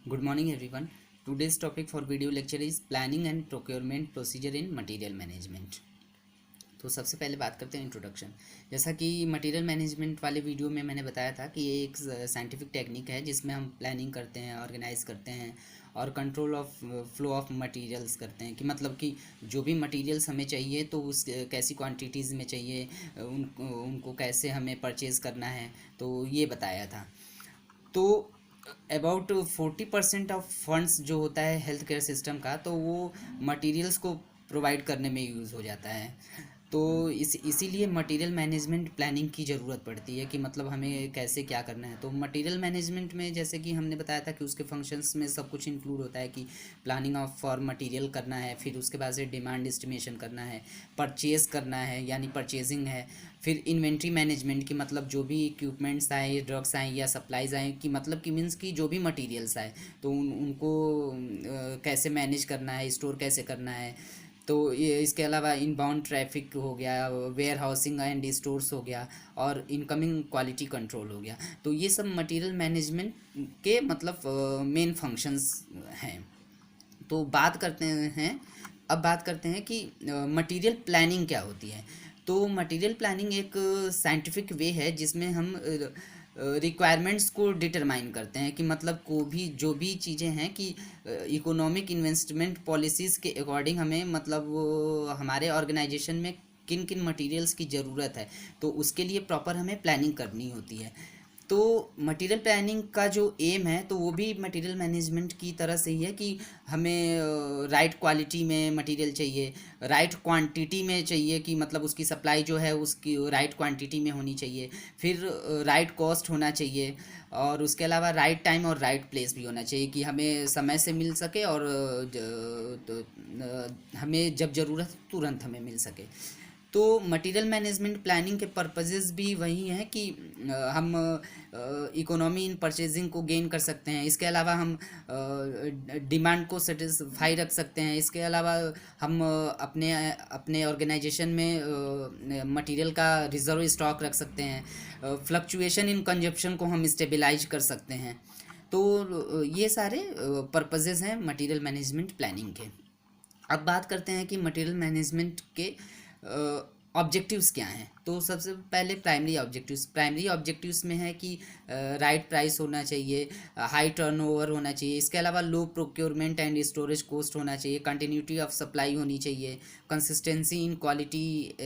Good morning everyone. Today's topic for video lecture is planning and procurement procedure in material management. तो सबसे पहले बात करते हैं इंट्रोडक्शन। जैसा कि मटेरियल मैनेजमेंट वाले वीडियो में मैंने बताया था कि ये एक साइंटिफिक टेक्निक है जिसमें हम प्लानिंग करते हैं, ऑर्गेनाइज करते हैं और control of flow of materials करते हैं। कि मतलब कि जो भी मटेरियल्स हमें चाहिए तो उस कैसी क्वांटिटीज़ में चाहिए, उनको कैसे हमें परचेज़ करना है, तो ये बताया था। तो अबाउट 40% ऑफ फंड्स जो होता है हेल्थ केयर सिस्टम का, तो वो मटेरियल्स को प्रोवाइड करने में यूज़ हो जाता है। तो इसीलिए मटेरियल मैनेजमेंट प्लानिंग की ज़रूरत पड़ती है कि मतलब हमें कैसे क्या करना है। तो मटेरियल मैनेजमेंट में जैसे कि हमने बताया था कि उसके फंक्शंस में सब कुछ इंक्लूड होता है कि प्लानिंग ऑफ फॉर मटेरियल करना है, फिर उसके बाद से डिमांड एस्टिमेशन करना है, परचेज करना है यानी परचेजिंग है, फिर इन्वेंट्री मैनेजमेंट की मतलब जो भी इक्विपमेंट्स आए, ड्रग्स आए या सप्लाईज आए, कि मतलब कि मीन्स की जो भी मटेरियल्स आए तो उनको कैसे मैनेज करना है, स्टोर कैसे करना है। तो ये इसके अलावा इनबाउंड ट्रैफिक हो गया, वेयर हाउसिंग एंड स्टोर्स हो गया, और इनकमिंग क्वालिटी कंट्रोल हो गया। तो ये सब मटेरियल मैनेजमेंट के मतलब मेन फंक्शंस हैं। तो बात करते हैं, अब बात करते हैं कि मटेरियल प्लानिंग क्या होती है। तो मटेरियल प्लानिंग एक साइंटिफिक वे है जिसमें हम रिक्वायरमेंट्स को डिटरमाइन करते हैं कि मतलब को भी जो भी चीज़ें हैं कि इकोनॉमिक इन्वेस्टमेंट पॉलिसीज़ के अकॉर्डिंग हमें मतलब वो हमारे ऑर्गेनाइजेशन में किन किन मटेरियल्स की ज़रूरत है, तो उसके लिए प्रॉपर हमें प्लानिंग करनी होती है। तो मटेरियल प्लानिंग का जो एम है तो वो भी मटेरियल मैनेजमेंट की तरह से ही है कि हमें राइट क्वालिटी में मटेरियल चाहिए, राइट क्वांटिटी में चाहिए कि मतलब उसकी सप्लाई जो है उसकी राइट क्वांटिटी में होनी चाहिए, फिर राइट कॉस्ट होना चाहिए, और उसके अलावा राइट टाइम और राइट प्लेस भी होना चाहिए कि हमें समय से मिल सके और हमें जब ज़रूरत तुरंत हमें मिल सके। तो मटेरियल मैनेजमेंट प्लानिंग के पर्पजेज़ भी वही हैं कि हम इकोनॉमी इन परचेजिंग को गेन कर सकते हैं। इसके अलावा हम डिमांड को सेटिस्फाई रख सकते हैं। इसके अलावा हम अपने अपने ऑर्गेनाइजेशन में मटेरियल का रिजर्व स्टॉक रख सकते हैं। फ्लक्चुएशन इन कंजप्शन को हम स्टेबलाइज कर सकते हैं। तो ये सारे पर्पजेज़ हैं मटेरियल मैनेजमेंट प्लानिंग के। अब बात करते हैं कि मटेरियल मैनेजमेंट के ऑब्जेक्टिव्स क्या हैं। तो सबसे पहले प्राइमरी ऑब्जेक्टिव्स में है कि राइट प्राइस होना चाहिए, हाई टर्नओवर होना चाहिए, इसके अलावा लो प्रोक्योरमेंट एंड स्टोरेज कॉस्ट होना चाहिए, कंटिन्यूटी ऑफ सप्लाई होनी चाहिए, कंसिस्टेंसी इन क्वालिटी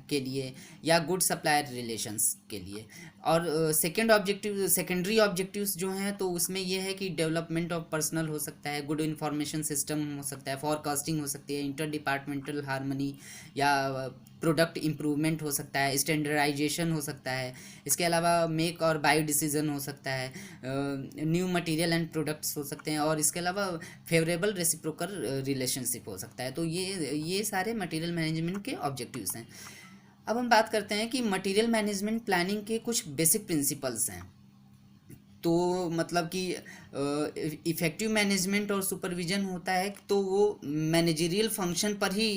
के लिए या गुड सप्लायर रिलेशंस के लिए। और सेकेंडरी ऑब्जेक्टिव्स जो हैं तो उसमें ये है कि डेवलपमेंट ऑफ पर्सनल हो सकता है, गुड इंफॉर्मेशन सिस्टम हो सकता है, फॉरकास्टिंग हो सकती है, इंटर डिपार्टमेंटल हारमनी या प्रोडक्ट इम्प्रूवमेंट हो सकता है, स्टैंडर्डाइजेशन हो सकता है, इसके अलावा मेक और बाय डिसीजन हो सकता है, न्यू मटेरियल एंड प्रोडक्ट्स हो सकते हैं, और इसके अलावा फेवरेबल रेसिप्रोकल रिलेशनशिप हो सकता है। तो ये सारे मटेरियल मैनेजमेंट के ऑब्जेक्टिव्स हैं। अब हम बात करते हैं कि मटेरियल मैनेजमेंट प्लानिंग के कुछ बेसिक प्रिंसिपल्स हैं। तो मतलब कि इफ़ेक्टिव मैनेजमेंट और सुपरविज़न होता है तो वो मैनेजरियल फंक्शन पर ही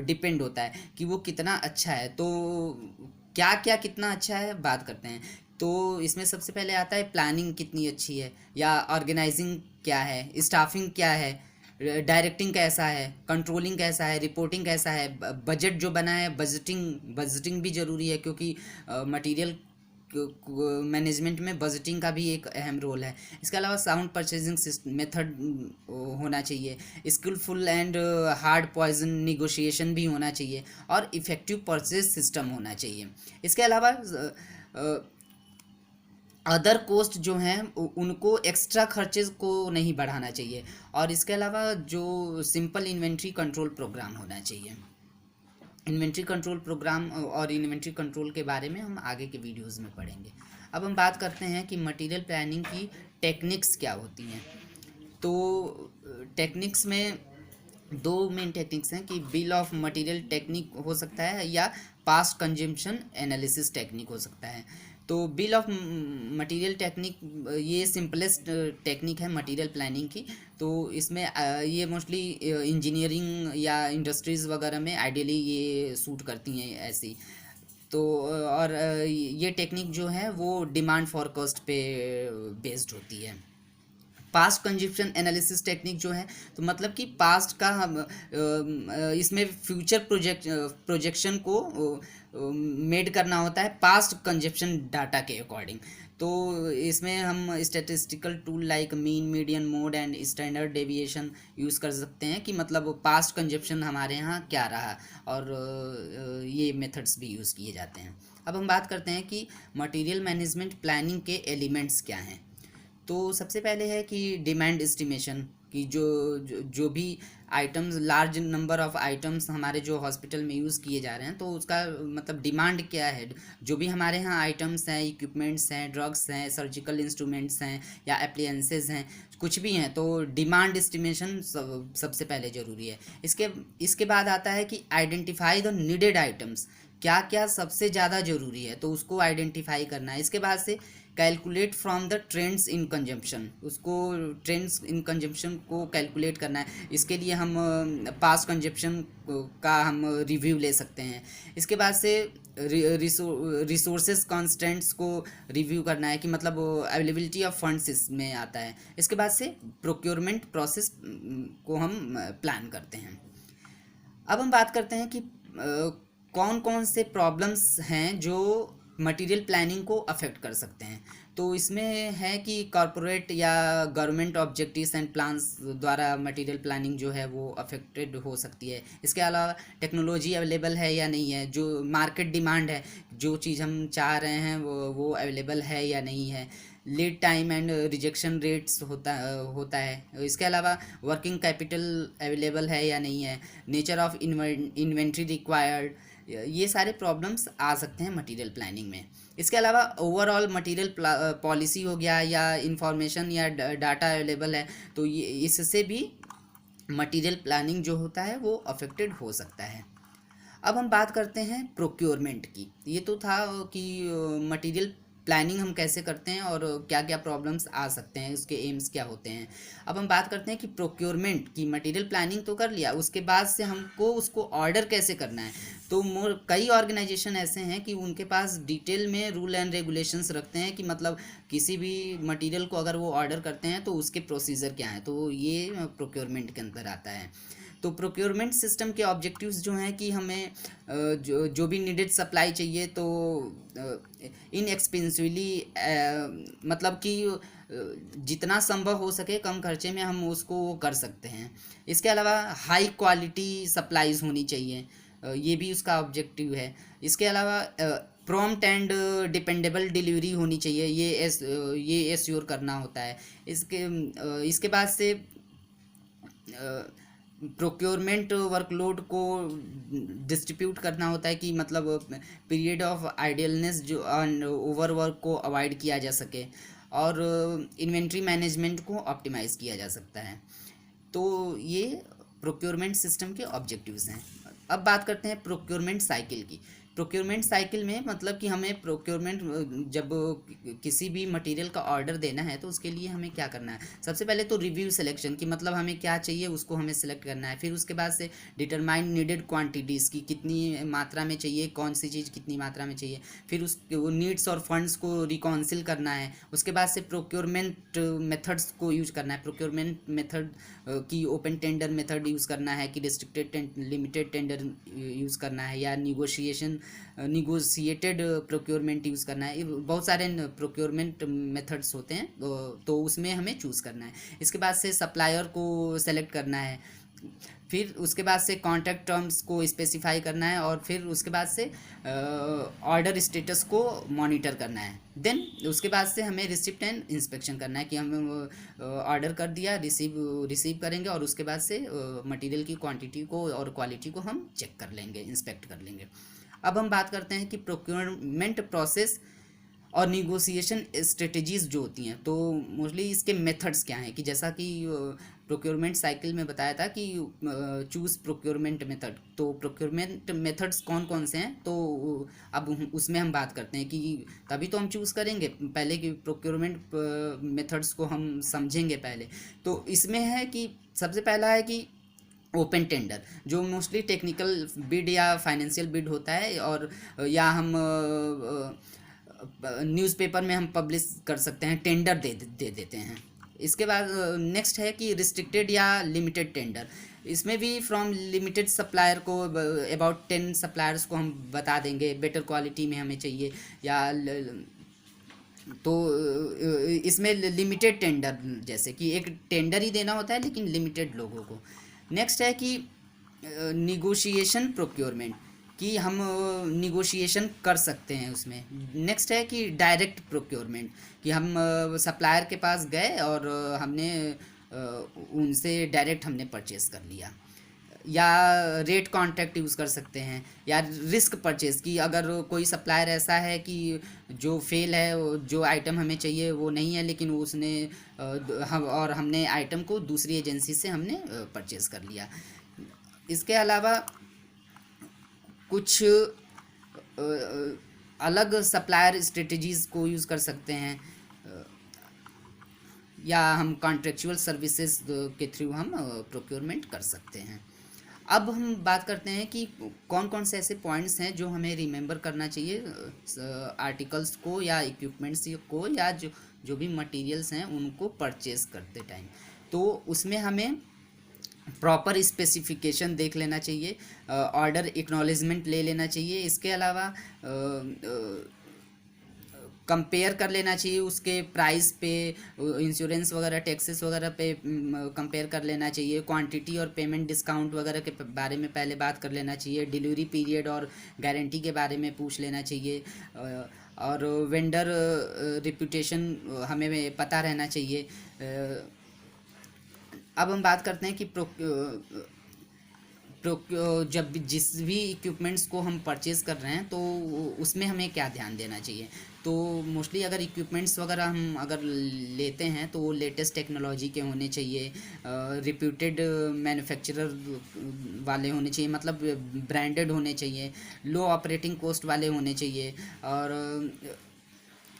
डिपेंड होता है कि वो कितना अच्छा है। तो क्या क्या कितना अच्छा है बात करते हैं। तो इसमें सबसे पहले आता है प्लानिंग कितनी अच्छी है, या ऑर्गेनाइजिंग क्या है, स्टाफिंग क्या है, डायरेक्टिंग कैसा है, कंट्रोलिंग कैसा है, रिपोर्टिंग कैसा है, बजट जो बना है, बजटिंग भी ज़रूरी है क्योंकि मटेरियल मैनेजमेंट में बजटिंग का भी एक अहम रोल है। इसके अलावा साउंड परचेजिंग मेथड होना चाहिए, skilful and hard poison negotiation भी होना चाहिए, और इफ़ेक्टिव परचेज सिस्टम होना चाहिए। इसके अलावा अदर कोस्ट जो हैं उनको एक्स्ट्रा खर्चेज को नहीं बढ़ाना चाहिए, और इसके अलावा जो सिंपल इन्वेंट्री कंट्रोल प्रोग्राम होना चाहिए। इन्वेंट्री कंट्रोल प्रोग्राम और इन्वेंट्री कंट्रोल के बारे में हम आगे के वीडियोस में पढ़ेंगे। अब हम बात करते हैं कि मटेरियल प्लानिंग की टेक्निक्स क्या होती हैं। तो टेक्निक्स में दो मेन टेक्निक्स हैं कि बिल ऑफ मटेरियल टेक्निक हो सकता है या पास्ट कंजम्पशन एनालिसिस टेक्निक हो सकता है। तो बिल ऑफ मटेरियल टेक्निक ये सिंपलेस्ट टेक्निक है मटेरियल प्लानिंग की। तो इसमें ये मोस्टली इंजीनियरिंग या इंडस्ट्रीज़ वगैरह में आइडियली ये सूट करती हैं ऐसी। तो और ये टेक्निक जो है वो डिमांड फॉरकास्ट पे बेस्ड होती है। पास्ट कंजप्शन एनालिसिस टेक्निक जो है, तो मतलब कि पास्ट का हम इसमें फ्यूचर प्रोजेक्शन को मेड करना होता है पास्ट कंजप्शन डाटा के अकॉर्डिंग। तो इसमें हम statistical tool like mean, median, mode and standard deviation use कर सकते हैं कि मतलब पास्ट कंजप्शन हमारे यहाँ क्या रहा, और ये मेथड्स भी यूज़ किए जाते हैं। अब हम बात करते हैं कि मटेरियल मैनेजमेंट प्लानिंग के एलिमेंट्स क्या हैं। तो सबसे पहले है कि डिमांड एस्टिमेशन, कि जो भी items, large number of items हमारे जो हॉस्पिटल में यूज़ किए जा रहे हैं, तो उसका मतलब डिमांड क्या है। जो भी हमारे यहाँ आइटम्स हैं, इक्विपमेंट्स हैं, ड्रग्स हैं, सर्जिकल इंस्ट्रूमेंट्स हैं या अप्लायंसेज हैं, कुछ भी हैं, तो डिमांड एस्टिमेशन सबसे पहले ज़रूरी है। इसके बाद आता है कि आइडेंटिफाई द नीडेड आइटम्स, क्या क्या सबसे ज़्यादा ज़रूरी है तो उसको आइडेंटिफाई करना है। इसके बाद से calculate from the trends in consumption, उसको ट्रेंड्स इन कंजम्पशन को कैलकुलेट करना है। इसके लिए हम पास्ट कंजम्पशन का हम रिव्यू ले सकते हैं। इसके बाद से रिसोर्सेज कॉन्स्टेंट्स को रिव्यू करना है कि मतलब अवेलेबिलिटी ऑफ फंड्स इसमें आता है। इसके बाद से प्रोक्योरमेंट प्रोसेस को हम प्लान करते हैं। अब हम बात करते हैं कि कौन कौन से प्रॉब्लम्स हैं जो मटेरियल प्लानिंग को अफेक्ट कर सकते हैं। तो इसमें है कि कॉरपोरेट या गवर्नमेंट ऑब्जेक्टिव्स एंड प्लान्स द्वारा मटेरियल प्लानिंग जो है वो अफेक्टेड हो सकती है। इसके अलावा टेक्नोलॉजी अवेलेबल है या नहीं है, जो मार्केट डिमांड है, जो चीज़ हम चाह रहे हैं वो अवेलेबल है या नहीं है। Lead time and rejection rates होता है। इसके अलावा वर्किंग कैपिटल अवेलेबल है या नहीं है, नेचर ऑफ इन्वेंट्री रिक्वायर्ड, ये सारे प्रॉब्लम्स आ सकते हैं मटेरियल प्लानिंग में। इसके अलावा ओवरऑल मटेरियल पॉलिसी हो गया या इंफॉर्मेशन या डाटा अवेलेबल है, तो ये इससे भी मटेरियल प्लानिंग जो होता है वो अफेक्टेड हो सकता है। अब हम बात करते हैं प्रोक्योरमेंट की। ये तो था कि मटेरियल प्लानिंग हम कैसे करते हैं और क्या क्या प्रॉब्लम्स आ सकते हैं, उसके एम्स क्या होते हैं। अब हम बात करते हैं कि प्रोक्योरमेंट की मटेरियल प्लानिंग तो कर लिया, उसके बाद से हमको उसको ऑर्डर कैसे करना है। तो कई ऑर्गेनाइजेशन ऐसे हैं कि उनके पास डिटेल में रूल एंड रेगुलेशंस रखते हैं कि मतलब किसी भी मटेरियल को अगर वो ऑर्डर करते हैं तो उसके प्रोसीजर क्या हैं, तो ये प्रोक्योरमेंट के अंदर आता है। तो प्रोक्योरमेंट सिस्टम के ऑब्जेक्टिव्स जो हैं कि हमें जो भी नीडेड सप्लाई चाहिए तो इनएक्सपेंसिवली, मतलब कि जितना संभव हो सके कम खर्चे में हम उसको वो कर सकते हैं। इसके अलावा हाई क्वालिटी सप्लाईज होनी चाहिए, ये भी उसका ऑब्जेक्टिव है। इसके अलावा प्रॉम्प्ट एंड डिपेंडेबल डिलीवरी होनी चाहिए, ये एश्योर करना होता है। इसके बाद से प्रोक्योरमेंट वर्कलोड को डिस्ट्रीब्यूट करना होता है कि मतलब पीरियड ऑफ आइडियलनेस जो ओवरवर्क को अवॉइड किया जा सके, और इन्वेंट्री मैनेजमेंट को ऑप्टिमाइज़ किया जा सकता है। तो ये प्रोक्योरमेंट सिस्टम के ऑब्जेक्टिव्स हैं। अब बात करते हैं प्रोक्योरमेंट साइकिल की। प्रोक्योरमेंट साइकिल में मतलब कि हमें प्रोक्योरमेंट जब किसी भी मटेरियल का ऑर्डर देना है तो उसके लिए हमें क्या करना है। सबसे पहले तो रिव्यू सिलेक्शन की मतलब हमें क्या चाहिए उसको हमें सिलेक्ट करना है। फिर उसके बाद से डिटरमाइन नीडेड क्वांटिटीज़ की कितनी मात्रा में चाहिए, कौन सी चीज़ कितनी मात्रा में चाहिए। फिर उस नीड्स और फंड्स को रिकाउंसिल करना है। उसके बाद से प्रोक्योरमेंट मेथड्स को यूज करना है। प्रोक्योरमेंट मेथड की ओपन टेंडर मेथड यूज़ करना है कि रिस्ट्रिक्टेड लिमिटेड टेंडर यूज़ करना है, या निगोशिएटेड प्रोक्योरमेंट यूज़ करना है। बहुत सारे प्रोक्योरमेंट मेथड्स होते हैं, तो उसमें हमें चूज़ करना है। इसके बाद से सप्लायर को सेलेक्ट करना है। फिर उसके बाद से कॉन्ट्रैक्ट टर्म्स को स्पेसिफाई करना है, और फिर उसके बाद से ऑर्डर स्टेटस को मॉनिटर करना है। देन उसके बाद से हमें रिसिप्ट एंड इंस्पेक्शन करना है कि हम ऑर्डर कर दिया, रिसीव करेंगे, और उसके बाद से मटेरियल की क्वांटिटी को और क्वालिटी को हम चेक कर लेंगे, इंस्पेक्ट कर लेंगे। अब हम बात करते हैं कि प्रोक्योरमेंट प्रोसेस और निगोशिएशन स्ट्रेटजीज़ जो होती हैं, तो मोस्टली इसके मेथड्स क्या हैं। कि जैसा कि प्रोक्योरमेंट साइकिल में बताया था कि चूज़ प्रोक्योरमेंट मेथड, तो प्रोक्योरमेंट मेथड्स कौन कौन से हैं, तो अब उसमें हम बात करते हैं कि तभी तो हम चूज़ करेंगे पहले कि प्रोक्योरमेंट मेथड्स को हम समझेंगे पहले। तो इसमें है कि सबसे पहला है कि ओपन टेंडर, जो मोस्टली टेक्निकल बिड या फाइनेंशियल बिड होता है, और या हम न्यूज़पेपर में हम पब्लिश कर सकते हैं, टेंडर दे देते हैं। इसके बाद नेक्स्ट है कि रिस्ट्रिक्टेड या लिमिटेड टेंडर। इसमें भी फ्रॉम लिमिटेड सप्लायर को अबाउट 10 सप्लायर्स को हम बता देंगे बेटर क्वालिटी में हमें चाहिए, या तो इसमें लिमिटेड टेंडर, जैसे कि एक टेंडर ही देना होता है लेकिन लिमिटेड लोगों को। नेक्स्ट है कि निगोशिएशन प्रोक्योरमेंट, कि हम निगोशिएशन कर सकते हैं उसमें। नेक्स्ट है कि डायरेक्ट प्रोक्योरमेंट, कि हम सप्लायर के पास गए और हमने उनसे डायरेक्ट हमने परचेज़ कर लिया। या रेट कॉन्ट्रैक्ट यूज़ कर सकते हैं, या रिस्क परचेज़, की अगर कोई सप्लायर ऐसा है कि जो फेल है, जो आइटम हमें चाहिए वो नहीं है, लेकिन उसने हम और हमने आइटम को दूसरी एजेंसी से हमने परचेज़ कर लिया। इसके अलावा कुछ अलग सप्लायर स्ट्रेटजीज़ को यूज़ कर सकते हैं, या हम कॉन्ट्रेक्चुअल सर्विसेज के थ्रू हम प्रोक्योरमेंट कर सकते हैं। अब हम बात करते हैं कि कौन कौन से ऐसे पॉइंट्स हैं जो हमें रिमेंबर करना चाहिए आर्टिकल्स को या इक्विपमेंट्स को, या जो भी मटेरियल्स हैं उनको परचेज़ करते टाइम। तो उसमें हमें प्रॉपर स्पेसिफिकेशन देख लेना चाहिए, ऑर्डर एक्नॉलेजमेंट ले लेना चाहिए। इसके अलावा कंपेयर कर लेना चाहिए उसके प्राइस पे, इंश्योरेंस वगैरह टैक्सेस वगैरह पे कंपेयर कर लेना चाहिए। क्वांटिटी और पेमेंट डिस्काउंट वगैरह के बारे में पहले बात कर लेना चाहिए। डिलीवरी पीरियड और गारंटी के बारे में पूछ लेना चाहिए। और वेंडर रिप्यूटेशन हमें पता रहना चाहिए। अब हम बात करते हैं कि जब भी जिस भी इक्विपमेंट्स को हम परचेज़ कर रहे हैं तो उसमें हमें क्या ध्यान देना चाहिए। तो मोस्टली अगर इक्विपमेंट्स वगैरह हम अगर लेते हैं तो वो लेटेस्ट टेक्नोलॉजी के होने चाहिए, रिप्यूटेड मैन्युफैक्चरर वाले होने चाहिए, मतलब ब्रांडेड होने चाहिए, लो ऑपरेटिंग कॉस्ट वाले होने चाहिए, और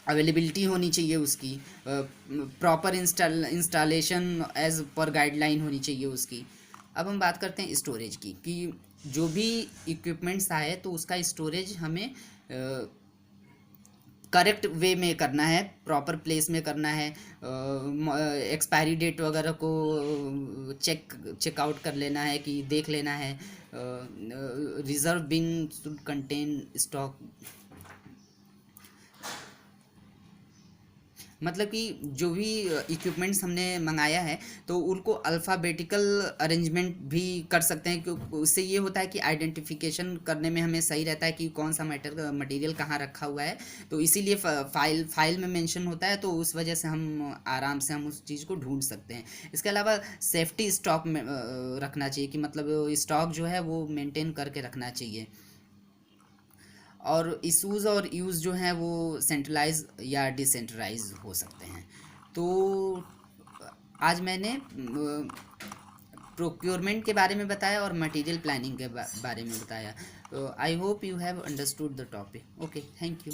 अवेलेबिलिटी होनी चाहिए उसकी, proper installation as per guideline होनी चाहिए उसकी। अब हम बात करते हैं स्टोरेज की, कि जो भी इक्विपमेंट्स आए तो उसका स्टोरेज हमें करेक्ट वे में करना है, प्रॉपर प्लेस में करना है। एक्सपायरी डेट वगैरह को चेकआउट कर लेना है, कि देख लेना है। Reserve bin should contain stock, मतलब कि जो भी इक्विपमेंट्स हमने मंगाया है तो उनको अल्फ़ाबेटिकल अरेंजमेंट भी कर सकते हैं, क्योंकि उससे ये होता है कि आइडेंटिफिकेशन करने में हमें सही रहता है कि कौन सा मटेरियल कहाँ रखा हुआ है। तो इसीलिए फाइल में मेंशन होता है, तो उस वजह से हम आराम से हम उस चीज़ को ढूंढ सकते हैं। इसके अलावा सेफ्टी स्टॉक में रखना चाहिए, कि मतलब स्टॉक जो है वो मेंटेन करके रखना चाहिए। और इशूज़ और यूज़ जो हैं वो सेंट्रलाइज या डिसेंट्रलाइज हो सकते हैं। तो आज मैंने प्रोक्योरमेंट के बारे में बताया और मटेरियल प्लानिंग के बारे में बताया। I hope you have understood the topic. Okay, thank you.